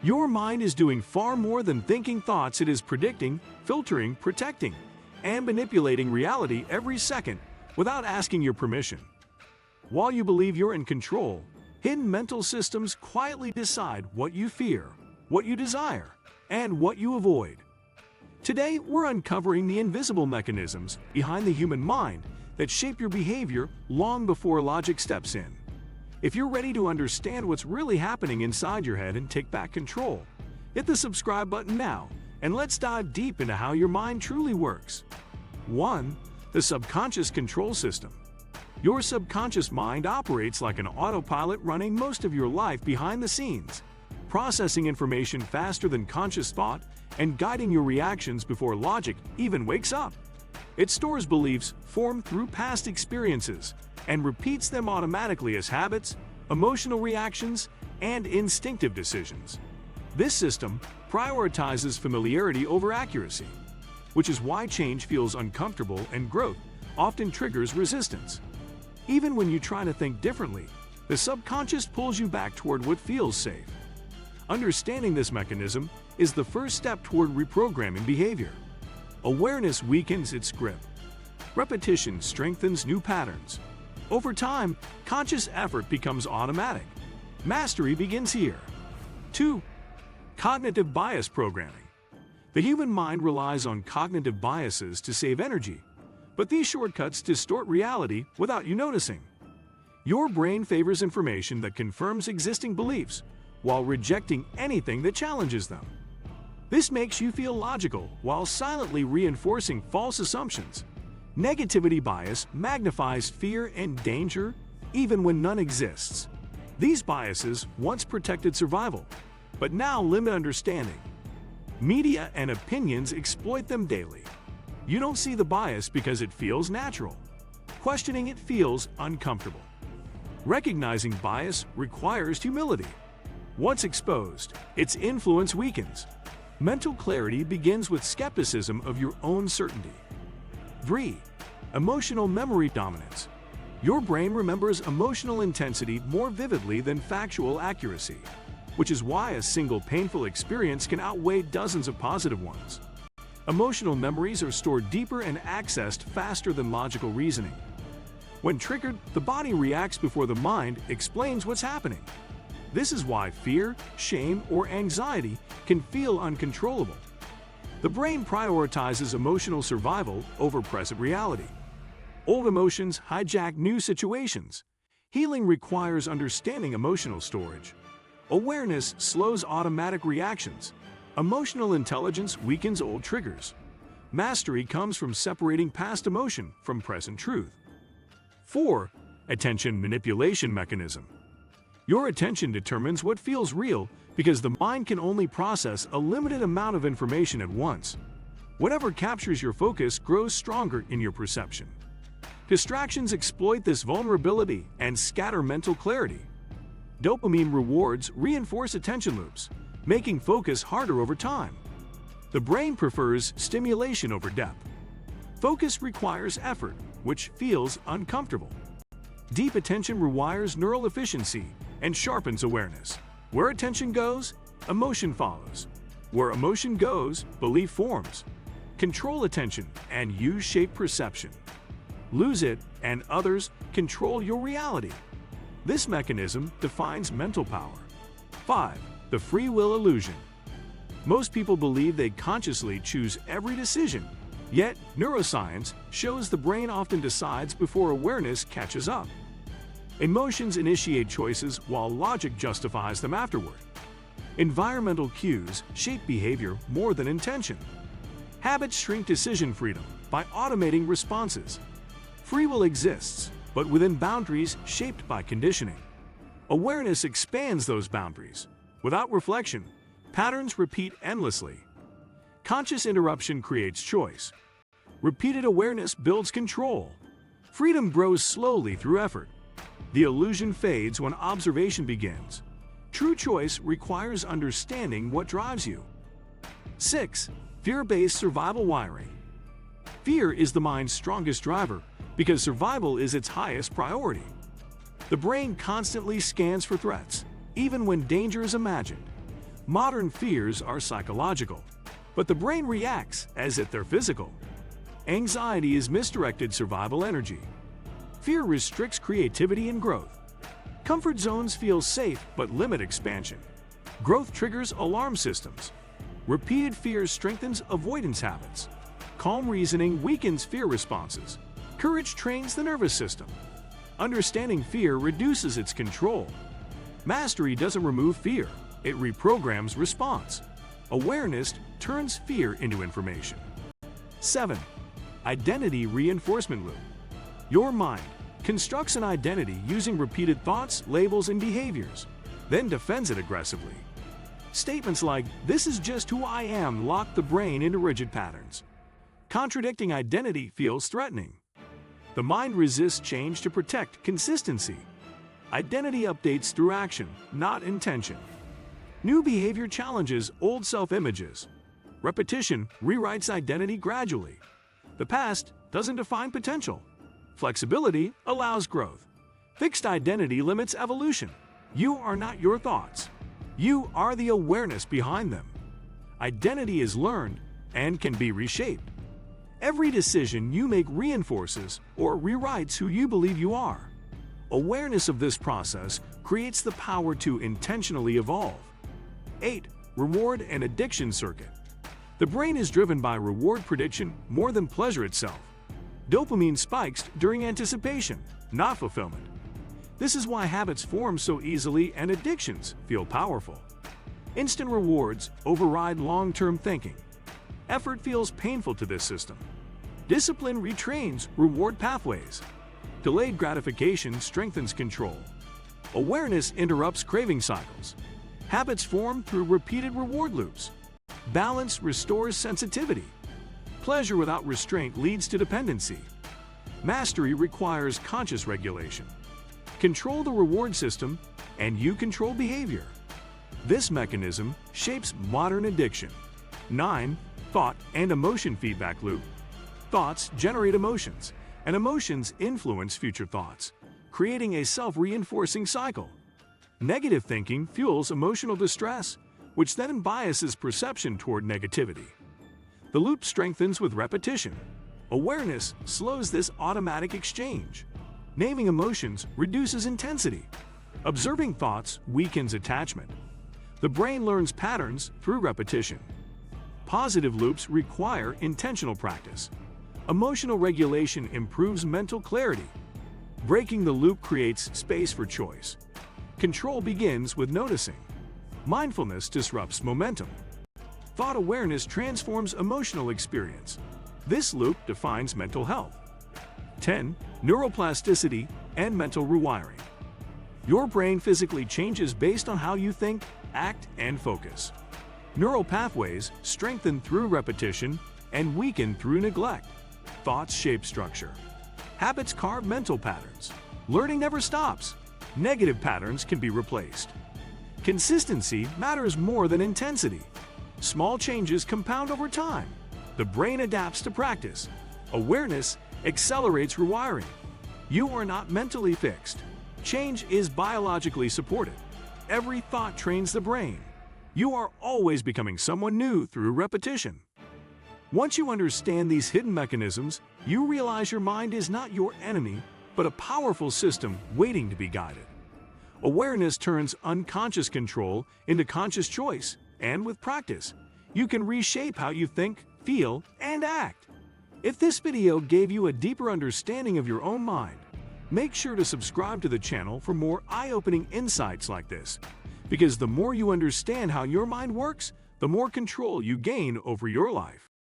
Your mind is doing far more than thinking thoughts. It is predicting, filtering, protecting, and manipulating reality every second without asking your permission. While you believe you're in control, hidden mental systems quietly decide what you fear, what you desire, and what you avoid. Today, we're uncovering the invisible mechanisms behind the human mind that shape your behavior long before logic steps in. If you're ready to understand what's really happening inside your head and take back control, hit the subscribe button now, and let's dive deep into how your mind truly works. 1. The subconscious control system. Your subconscious mind operates like an autopilot running most of your life behind the scenes, processing information faster than conscious thought and guiding your reactions before logic even wakes up. It stores beliefs formed through past experiences and repeats them automatically as habits, emotional reactions, and instinctive decisions. This system prioritizes familiarity over accuracy, which is why change feels uncomfortable and growth often triggers resistance. Even when you try to think differently, the subconscious pulls you back toward what feels safe. Understanding this mechanism is the first step toward reprogramming behavior. Awareness weakens its grip. Repetition strengthens new patterns. Over time, conscious effort becomes automatic. Mastery begins here. 2. Cognitive bias programming. The human mind relies on cognitive biases to save energy, but these shortcuts distort reality without you noticing. Your brain favors information that confirms existing beliefs while rejecting anything that challenges them. This makes you feel logical while silently reinforcing false assumptions. Negativity bias magnifies fear and danger even when none exists. These biases once protected survival, but now limit understanding. Media and opinions exploit them daily. You don't see the bias because it feels natural. Questioning it feels uncomfortable. Recognizing bias requires humility. Once exposed, its influence weakens. Mental clarity begins with skepticism of your own certainty. 3. Emotional memory dominance. Your brain remembers emotional intensity more vividly than factual accuracy, which is why a single painful experience can outweigh dozens of positive ones. Emotional memories are stored deeper and accessed faster than logical reasoning. When triggered, the body reacts before the mind explains what's happening. This is why fear, shame, or anxiety can feel uncontrollable. The brain prioritizes emotional survival over present reality. Old emotions hijack new situations. Healing requires understanding emotional storage. Awareness slows automatic reactions. Emotional intelligence weakens old triggers. Mastery comes from separating past emotion from present truth. 4. Attention manipulation mechanism. Your attention determines what feels real because the mind can only process a limited amount of information at once. Whatever captures your focus grows stronger in your perception. Distractions exploit this vulnerability and scatter mental clarity. Dopamine rewards reinforce attention loops, making focus harder over time. The brain prefers stimulation over depth. Focus requires effort, which feels uncomfortable. Deep attention rewires neural efficiency and sharpens awareness. Where attention goes, emotion follows. Where emotion goes, belief forms. Control attention, and you shape perception. Lose it, and others control your reality. This mechanism defines mental power. 5. The free will illusion. Most people believe they consciously choose every decision, yet neuroscience shows the brain often decides before awareness catches up. Emotions initiate choices while logic justifies them afterward. Environmental cues shape behavior more than intention. Habits shrink decision freedom by automating responses. Free will exists, but within boundaries shaped by conditioning. Awareness expands those boundaries. Without reflection, patterns repeat endlessly. Conscious interruption creates choice. Repeated awareness builds control. Freedom grows slowly through effort. The illusion fades when observation begins. True choice requires understanding what drives you. 6. Fear-based survival wiring. Fear is the mind's strongest driver because survival is its highest priority. The brain constantly scans for threats, even when danger is imagined. Modern fears are psychological, but the brain reacts as if they're physical. Anxiety is misdirected survival energy. Fear restricts creativity and growth. Comfort zones feel safe but limit expansion. Growth triggers alarm systems. Repeated fear strengthens avoidance habits. Calm reasoning weakens fear responses. Courage trains the nervous system. Understanding fear reduces its control. Mastery doesn't remove fear, it reprograms response. Awareness turns fear into information. 7. Identity reinforcement loop. Your mind constructs an identity using repeated thoughts, labels, and behaviors, then defends it aggressively. Statements like, "This is just who I am," lock the brain into rigid patterns. Contradicting identity feels threatening. The mind resists change to protect consistency. Identity updates through action, not intention. New behavior challenges old self-images. Repetition rewrites identity gradually. The past doesn't define potential. Flexibility allows growth. Fixed identity limits evolution. You are not your thoughts. You are the awareness behind them. Identity is learned and can be reshaped. Every decision you make reinforces or rewrites who you believe you are. Awareness of this process creates the power to intentionally evolve. 8. Reward and addiction circuit. The brain is driven by reward prediction more than pleasure itself. Dopamine spikes during anticipation, not fulfillment. This is why habits form so easily and addictions feel powerful. Instant rewards override long-term thinking. Effort feels painful to this system. Discipline retrains reward pathways. Delayed gratification strengthens control. Awareness interrupts craving cycles. Habits form through repeated reward loops. Balance restores sensitivity. Pleasure without restraint leads to dependency. Mastery requires conscious regulation. Control the reward system, and you control behavior. This mechanism shapes modern addiction. 9. Thought and emotion feedback loop. Thoughts generate emotions, and emotions influence future thoughts, creating a self-reinforcing cycle. Negative thinking fuels emotional distress, which then biases perception toward negativity. The loop strengthens with repetition. Awareness slows this automatic exchange. Naming emotions reduces intensity. Observing thoughts weakens attachment. The brain learns patterns through repetition. Positive loops require intentional practice. Emotional regulation improves mental clarity. Breaking the loop creates space for choice. Control begins with noticing. Mindfulness disrupts momentum. Thought awareness transforms emotional experience. This loop defines mental health. 10. Neuroplasticity and mental rewiring. Your brain physically changes based on how you think, act, and focus. Neural pathways strengthen through repetition and weaken through neglect. Thoughts shape structure. Habits carve mental patterns. Learning never stops. Negative patterns can be replaced. Consistency matters more than intensity. Small changes compound over time. The brain adapts to practice. Awareness accelerates rewiring. You are not mentally fixed. Change is biologically supported. Every thought trains the brain. You are always becoming someone new through repetition. Once you understand these hidden mechanisms, you realize your mind is not your enemy, but a powerful system waiting to be guided. Awareness turns unconscious control into conscious choice, and with practice, you can reshape how you think, feel, and act. If this video gave you a deeper understanding of your own mind, make sure to subscribe to the channel for more eye-opening insights like this, because the more you understand how your mind works, the more control you gain over your life.